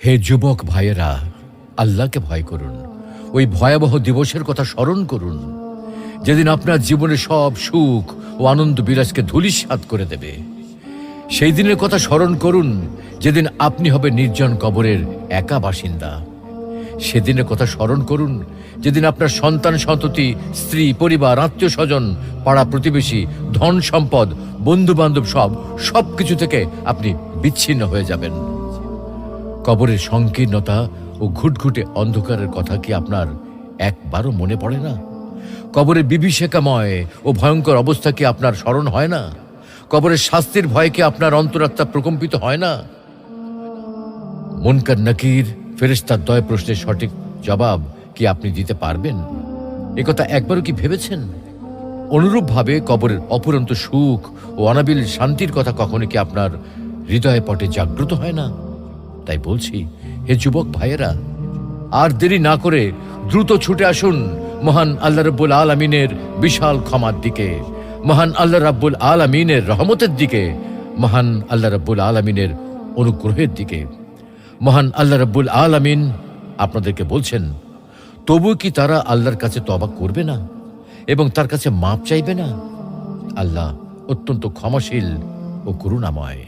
হে যুবক ভাইয়েরা, আল্লাহকে ভয় করুন। ওই ভয়াবহ দিবসের কথা স্মরণ করুন, যেদিন আপনার জীবনে সব সুখ ও আনন্দ বিলাসকে ধূলিসাৎ করে দেবে। সেই দিনের কথা স্মরণ করুন, যেদিন আপনি হবে নির্জন কবরের একা বাসিন্দা। সেদিনের কথা স্মরণ করুন, যেদিন আপনার সন্তান সন্ততি, স্ত্রী, পরিবার, আত্মীয় স্বজন, পাড়া প্রতিবেশী, ধন সম্পদ, বন্ধু বান্ধব সব কিছু থেকে আপনি বিচ্ছিন্ন হয়ে যাবেন। কবরের সংকীর্ণতা ও ঘুটঘুটে অন্ধকারের কথা কি আপনার একবারও মনে পড়ে না? কবরের বিভীষিকাময় ও ভয়ঙ্কর অবস্থা কি আপনার স্মরণ হয় না? কবরের শাস্তির ভয়ে কি আপনার অন্তরাত্মা প্রকম্পিত হয় না? মুনকার নাকির ফেরেশতার দয় প্রশ্নের সঠিক জবাব কি আপনি দিতে পারবেন? একথা একবারও কি ভেবেছেন? অনুরূপভাবে কবরের অপুরন্ত সুখ ও অনাবিল শান্তির কথা কখনো কি আপনার হৃদয়ে পটে জাগ্রত হয় না? তাই বলছি, হে যুবক ভাইয়েরা, আর দেরি না করে দ্রুত ছুটে আসুন মহান আল্লাহ রাব্বুল আলামিনের বিশাল ক্ষমার দিকে, মহান আল্লাহ রাব্বুল আলামিনের রহমতের দিকে, মহান আল্লাহ রাব্বুল আলামিনের অনুগ্রহের দিকে। মহান আল্লাহ রাব্বুল আলামিন আপনাদেরকে বলছেন, তবু কি তারা আল্লাহর কাছে তওবা করবে না এবং তার কাছে মাপ চাইবে না? আল্লাহ অত্যন্ত ক্ষমাশীল ও করুণাময়।